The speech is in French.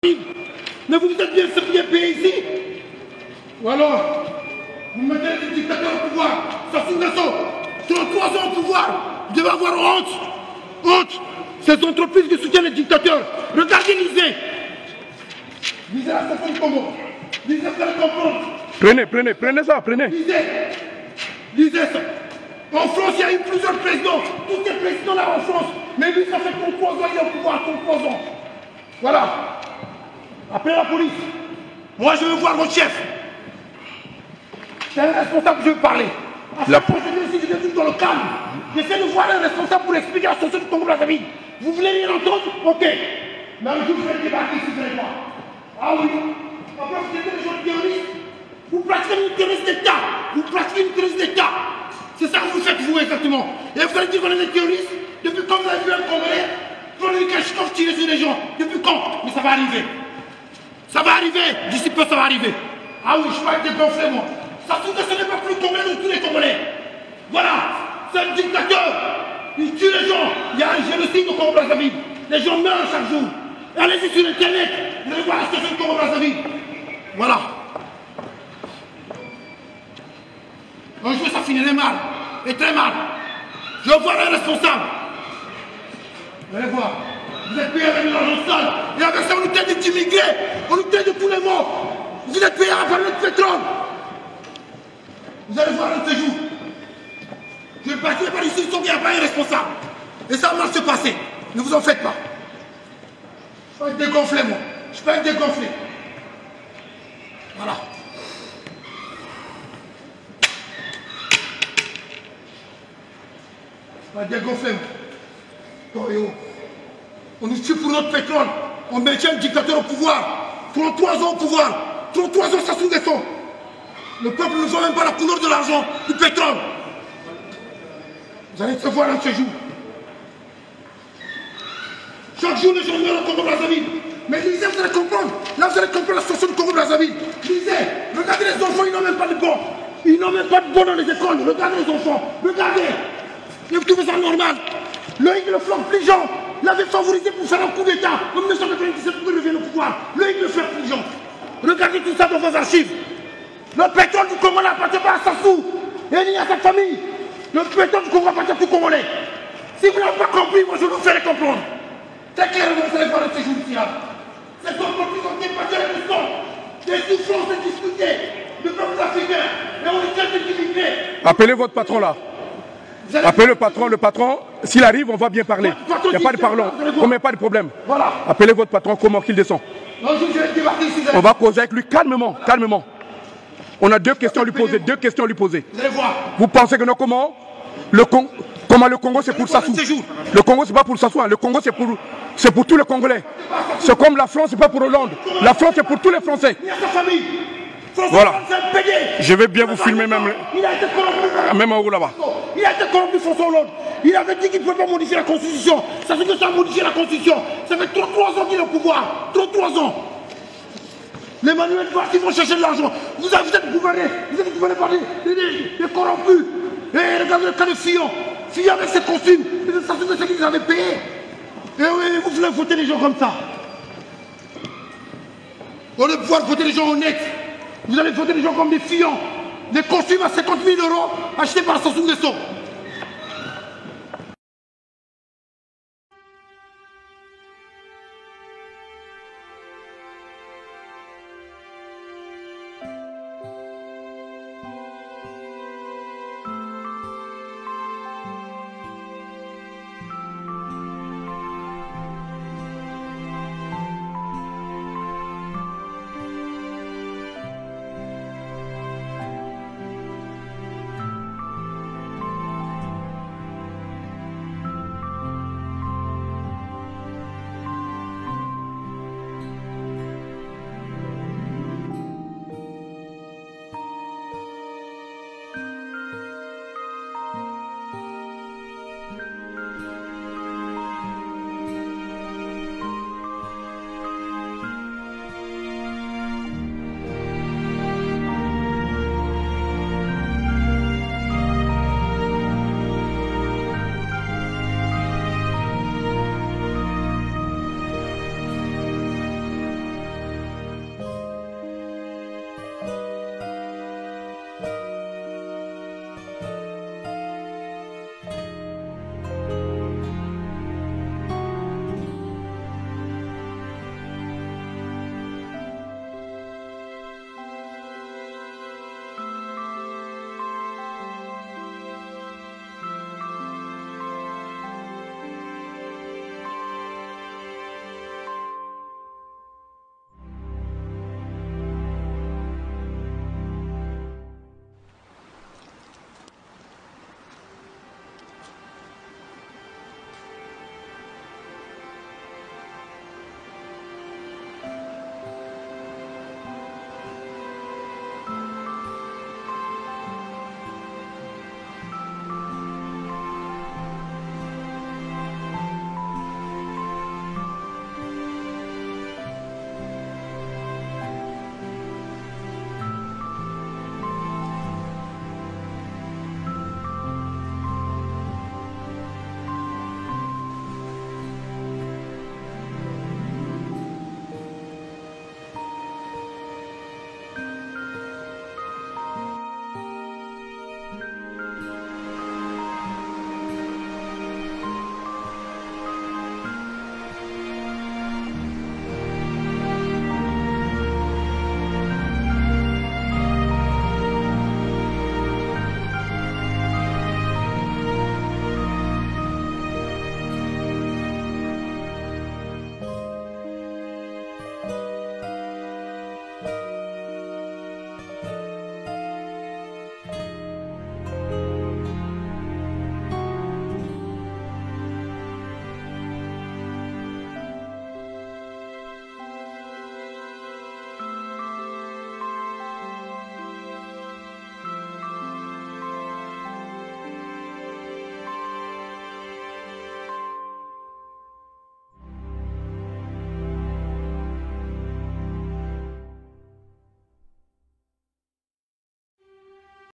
Mais vous êtes bien payé ici? Ou alors, vous mettez les dictateurs au pouvoir, Sassou Nguesso, 33 ans au pouvoir, vous devez avoir honte. Honte. Ces entreprises qui soutiennent les dictateurs. Regardez l'ISEE. Lisez la station du Congo. Lisez, vous allez comprendre. Prenez ça, prenez. Lisez ça. En France, il y a eu plusieurs présidents. Tous ces présidents-là en France. Mais lui, ça fait 33 ans, il est au pouvoir, 33 ans. Voilà. Appelez la police. Moi, je veux voir votre chef. C'est un responsable que je veux parler. À chaque fois que je viens ici, je viens toujours dans le calme. J'essaie de voir un responsable pour expliquer la situation du Congo-Brazzaville. Vous voulez rien entendre? Ok. Mais un jour, je vais débarquer ici, vous allez voir. Ah oui. Après, vous êtes des gens terroristes. Vous pratiquez une terroriste d'État. Vous pratiquez une terroriste d'État. C'est ça que vous faites, vous, exactement. Et vous allez dire qu'on est des terroristes? Depuis quand vous avez vu un Congolais prendre une Kalachnikov tirer sur les gens? Depuis quand? Mais ça va arriver. Ça va arriver. D'ici peu, ça va arriver. Ah oui, je suis pas dégonflé, moi. Ça se trouve que ce n'est pas plus Congolais que tous les Congolais. Voilà. C'est un dictateur. Il tue les gens. Il y a un génocide au Congo-Brazzaville. Les gens meurent chaque jour. Allez-y sur Internet. Vous allez voir la situation du Congo-Brazzaville. Voilà. Un jour, ça finirait mal. Et très mal. Je veux voir un responsable. Vous allez voir. Vous êtes payé avec l'argent sale. Et avec ça, on nous traite d'immigrés. On nous traite de tous les morts. Vous êtes payé à notre pétrole. Vous allez voir un de ces jours. Je vais partir par ici, il n'y a pas un responsable. Et ça va mal se passer. Ne vous en faites pas. Je ne suis pas dégonflé, moi. Je ne suis pas dégonflé. Voilà. Je ne suis pas dégonflé, moi. On nous tue pour notre pétrole. On maintient le dictateur au pouvoir. 33 ans au pouvoir. 33 ans, ça sous des sons. Le peuple ne voit même pas la couleur de l'argent, du pétrole. Vous allez se voir un de ces jours. Chaque jour, les gens meurent au Congo-Brazzaville. Mais lisez, vous allez comprendre. Là, vous allez comprendre la situation du Congo-Brazzaville. Lisez. Regardez les enfants, ils n'ont même pas de bon. Ils n'ont même pas de bon dans les écoles. Regardez les enfants. Regardez. Et vous trouvez ça normal? Le Hic le flanc pligeant l'avait favorisé pour faire un coup d'État en 1997 pour qu'il revienne au pouvoir. Le Hic le flanc pligeant. Regardez tout ça dans vos archives. Le pétrole du Congo n'appartient pas à Sassou et ni à sa famille. Le pétrole du Congo appartient aux Congolais. Si vous n'avez pas compris, moi je vous ferai comprendre. C'est clair, vous allez voir de ces jours ici. Ces entreprises ont dépassé le sang, des souffrances et discutées, de peuples africains, et on les traite d'immigrés. Appelez votre patron là. Appelez le patron, s'il arrive, on va bien parler. Il n'y a pas de parlons, on ne met pas de problème. Voilà. Appelez votre patron, comment qu'il descend. On va causer avec lui calmement, calmement. On a deux questions à lui poser, Vous allez voir. Vous pensez que non, comment le Congo c'est pour Sassou. Le Congo c'est pas pour Sassou, hein. Le Congo c'est pour tous les Congolais. C'est comme la France, c'est pas pour Hollande. La France c'est pour tous les Français. Il y a sa famille. Voilà. Je vais bien vous filmer même. Il a été corrompu. Même en haut là-bas. Il a été corrompu, François Hollande. Il avait dit qu'il ne pouvait pas modifier la Constitution. Ça fait que ça a modifié la Constitution. Ça fait 33 ans qu'il est au pouvoir. 33 ans. Les manuels ils vont chercher de l'argent. Vous êtes gouverné. Vous êtes gouverné par des corrompus. Et regardez le cas de Fillon. Fillon avec ses costumes. Ça c'est de ce qu'ils avaient payé. Et oui, vous voulez voter les gens comme ça. Au lieu de pouvoir voter les gens honnêtes, vous allez voter les gens comme des Fillons. Des costumes à 50 000 € achetés par Sassou Nguesso.